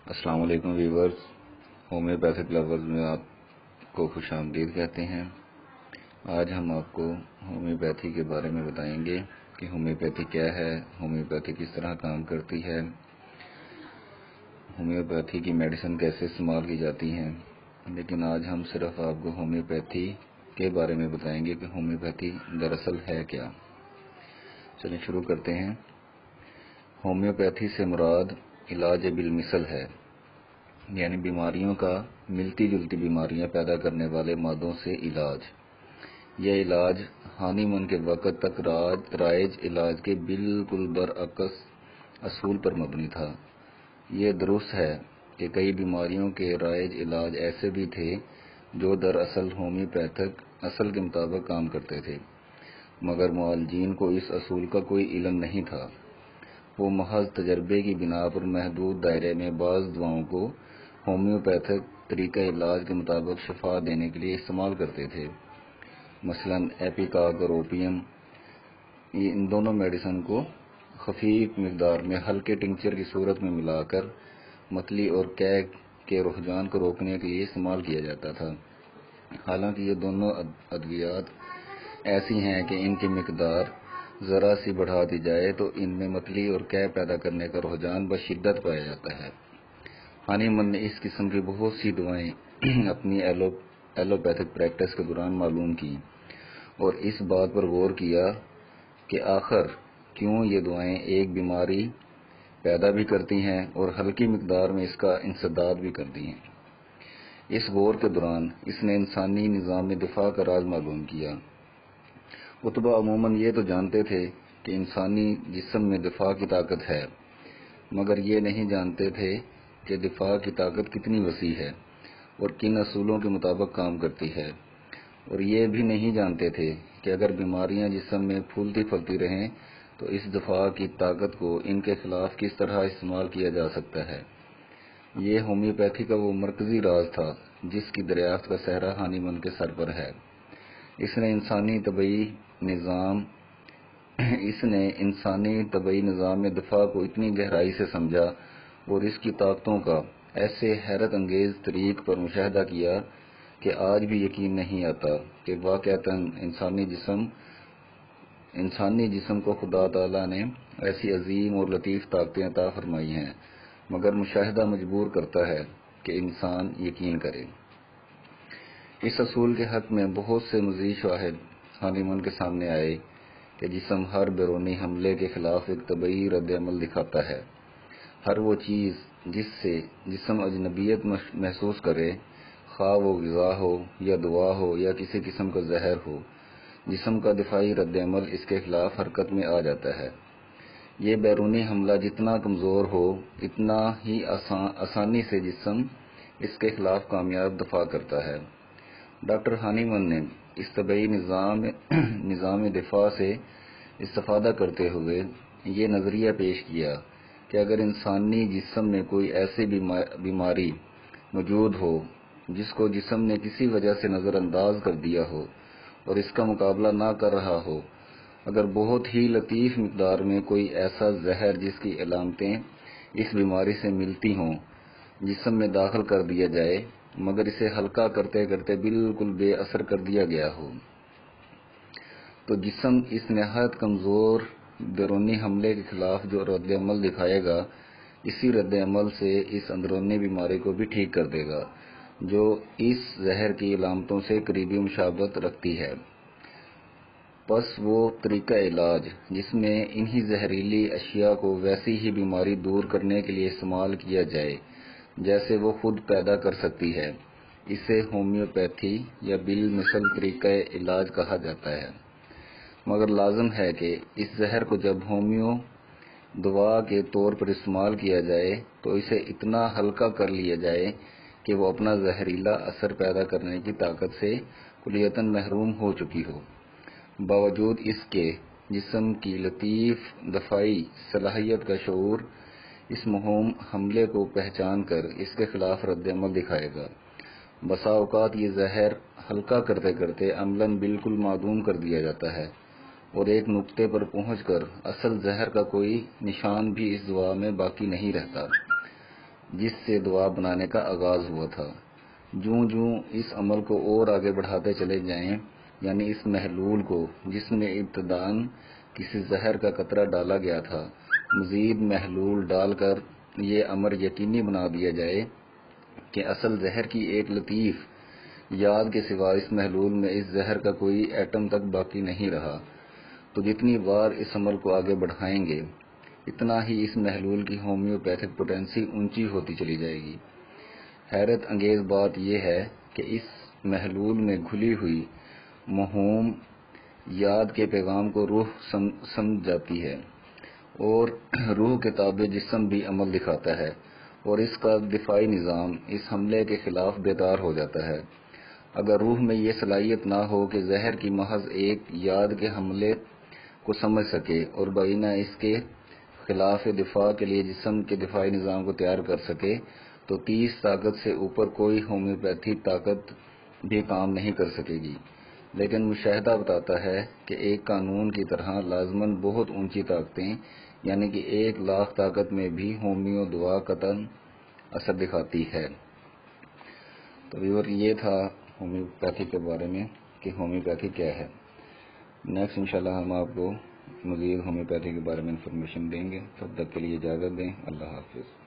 السلام علیکم viewers, homeopathic lovers میں آپ کو خوش آمدید کہتے ہیں۔ آج ہم آپ کو ہومیوپیتھی کے بارے میں بتائیں گے کہ ہومیوپیتھی کیا ہے، ہومیوپیتھی کس طرح کام کرتی ہے، ہومیوپیتھی کی میڈیسن کیسے استعمال کی جاتی ہیں۔ لیکن آج ہم صرف آپ کو ہومیوپیتھی کے بارے میں بتائیں گے کہ ہومیوپیتھی دراصل ہے کیا۔ چلیں شروع کرتے ہیں۔ ہومیوپیتھی سے مراد علاج بالمثل ہے، یعنی بیماریوں کا ملتی جلتی بیماریاں پیدا کرنے والے مادوں سے علاج۔ یہ علاج ہانی من کے وقت تک رائج علاج کے بالکل برعکس اصول پر مبنی تھا۔ یہ درست ہے کہ کئی بیماریوں کے رائج علاج ایسے بھی تھے جو دراصل ہومیوپیتھک اصل کے مطابق کام کرتے تھے، مگر معالجین کو اس اصول کا کوئی علم نہیں تھا۔ وہ محض تجربے کی بنا پر محدود دائرے میں بعض دواؤں کو ہومیوپیتھک طریقہ علاج کے مطابق شفا دینے کے لیے استعمال کرتے تھے۔ مثلاً ایپیکاک اور اوپیم، ان دونوں میڈیسن کو خفیف مقدار میں ہلکے ٹنکچر کی صورت میں ملا کر متلی اور قے کے رجحان کو روکنے کے لیے استعمال کیا جاتا تھا۔ حالانکہ یہ دونوں ادویات ایسی ہیں کہ ان کی مقدار ذرا سی بڑھا دی جائے تو ان میں متلی اور قے پیدا کرنے کا رجحان بشدت پایا جاتا ہے۔ ہانی من نے اس قسم کی بہت سی دوائیں اپنی ایلوپیتھک پریکٹس کے دوران معلوم کی اور اس بات پر غور کیا کہ آخر کیوں یہ دوائیں ایک بیماری پیدا بھی کرتی ہیں اور ہلکی مقدار میں اس کا انسداد بھی کرتی ہیں۔ اس غور کے دوران اس نے انسانی نظام دفاع کا راز معلوم کیا۔ اتباع عموماً یہ تو جانتے تھے کہ انسانی جسم میں دفاع کی طاقت ہے، مگر یہ نہیں جانتے تھے کہ دفاع کی طاقت کتنی وسیع ہے اور کن اصولوں کے مطابق کام کرتی ہے، اور یہ بھی نہیں جانتے تھے کہ اگر بیماریاں جسم میں پھولتی پھلتی رہیں تو اس دفاع کی طاقت کو ان کے خلاف کس طرح استعمال کیا جا سکتا ہے۔ یہ ہومیوپیتھی کا وہ مرکزی راز تھا جس کی دریافت کا سہرا ہانی من کے سر پر ہے۔ اس نے انسانی طبعی نظام میں دفاع کو اتنی گہرائی سے سمجھا اور اس کی طاقتوں کا ایسے حیرت انگیز طریق پر مشاہدہ کیا کہ آج بھی یقین نہیں آتا کہ واقعتاً انسانی جسم کو خدا تعالیٰ نے ایسی عظیم اور لطیف طاقتیں عطا فرمائی ہیں، مگر مشاہدہ مجبور کرتا ہے کہ انسان یقین کرے۔ اس اصول کے حق میں بہت سے مزید شواہد ہانی من کے سامنے آئے کہ جسم ہر بیرونی حملے کے خلاف ایک طبعی رد عمل دکھاتا ہے۔ ہر وہ چیز جس سے جسم اجنبیت محسوس کرے، خواہ وہ غذا ہو یا دوا ہو یا کسی قسم کا زہر ہو، جسم کا دفاعی رد عمل اس کے خلاف حرکت میں آ جاتا ہے۔ یہ بیرونی حملہ جتنا کمزور ہو اتنا ہی آسانی سے جسم اس کے خلاف کامیاب دفاع کرتا ہے۔ ڈاکٹر ہانی من نے اس طبعی نظام دفاع سے استفادہ کرتے ہوئے یہ نظریہ پیش کیا کہ اگر انسانی جسم میں کوئی ایسی بیماری موجود ہو جس کو جسم نے کسی وجہ سے نظر انداز کر دیا ہو اور اس کا مقابلہ نہ کر رہا ہو، اگر بہت ہی لطیف مقدار میں کوئی ایسا زہر جس کی علامتیں اس بیماری سے ملتی ہوں جسم میں داخل کر دیا جائے، مگر اسے ہلکا کرتے کرتے بالکل بے اثر کر دیا گیا ہو، تو جسم اس نہایت کمزور بیرونی حملے کے خلاف جو رد عمل دکھائے گا، اسی رد عمل سے اس اندرونی بیماری کو بھی ٹھیک کر دے گا جو اس زہر کی علامتوں سے قریبی مشابہت رکھتی ہے۔ پس وہ طریقہ علاج جس میں انہی زہریلی اشیاء کو ویسی ہی بیماری دور کرنے کے لیے استعمال کیا جائے جیسے وہ خود پیدا کر سکتی ہے، اسے ہومیوپیتھی یا بالمثل طریقہ علاج کہا جاتا ہے۔ مگر لازم ہے کہ اس زہر کو جب ہومیو دوا کے طور پر استعمال کیا جائے تو اسے اتنا ہلکا کر لیا جائے کہ وہ اپنا زہریلا اثر پیدا کرنے کی طاقت سے کلیتاً محروم ہو چکی ہو، باوجود اس کے جسم کی لطیف دفاعی صلاحیت کا شعور اس مہم حملے کو پہچان کر اس کے خلاف رد عمل دکھائے گا۔ بسا اوقات یہ زہر ہلکا کرتے کرتے عملاً بالکل معدوم کر دیا جاتا ہے اور ایک نقطے پر پہنچ کر اصل زہر کا کوئی نشان بھی اس دوا میں باقی نہیں رہتا۔ جس سے دوا بنانے کا آغاز ہوا تھا۔ جوں جوں اس عمل کو اور آگے بڑھاتے چلے جائیں، یعنی اس محلول کو جس میں ابتداً کسی زہر کا قطرہ ڈالا گیا تھا، مزید محلول ڈال کر یہ امر یقینی بنا دیا جائے کہ اصل زہر کی ایک لطیف یاد کے سوا اس محلول میں اس زہر کا کوئی ایٹم تک باقی نہیں رہا، تو جتنی بار اس عمل کو آگے بڑھائیں گے اتنا ہی اس محلول کی ہومیوپیتھک پوٹینسی اونچی ہوتی چلی جائے گی۔ حیرت انگیز بات یہ ہے کہ اس محلول میں گھلی ہوئی موہوم یاد کے پیغام کو روح سمجھ جاتی ہے، اور روح کے تابع جسم بھی عمل دکھاتا ہے، اور اس کا دفاعی نظام اس حملے کے خلاف بیدار ہو جاتا ہے۔ اگر روح میں یہ صلاحیت نہ ہو کہ زہر کی محض ایک یاد کے حملے کو سمجھ سکے اور بینہ اس کے خلاف دفاع کے لیے جسم کے دفاعی نظام کو تیار کر سکے، تو 30 طاقت سے اوپر کوئی ہومیوپیتھی طاقت بھی کام نہیں کر سکے گی۔ لیکن مشاہدہ بتاتا ہے کہ ایک قانون کی طرح لازماً بہت اونچی طاقتیں، یعنی کہ 1,00,000 طاقت میں بھی ہومیو دوا قطعاً اثر دکھاتی ہے۔ تو ویور، یہ تھا ہومیوپیتھی کے بارے میں کہ ہومیوپیتھی کیا ہے۔ نیکسٹ انشاءاللہ ہم آپ کو مزید ہومیوپیتھی کے بارے میں انفارمیشن دیں گے۔ تب تک کے لیے اجازت دیں۔ اللہ حافظ۔